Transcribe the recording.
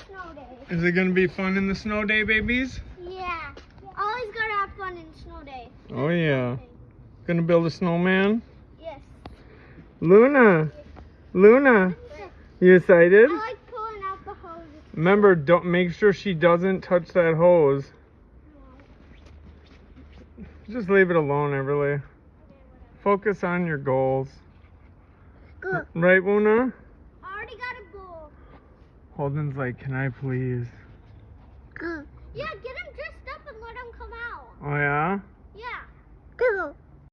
snow day. Is it gonna be fun in the snow day, babies? Yeah. Always gotta have fun in snow day. Oh yeah. Gonna build a snowman? Yes. Luna! Luna! You excited? I like pulling out the hose. Remember, don't make sure she doesn't touch that hose. Just leave it alone, Everly. Focus on your goals. Good. Right, Luna? I already got a bowl. Holden's like, can I please? Good. Yeah, get him dressed up and let him come out. Oh yeah?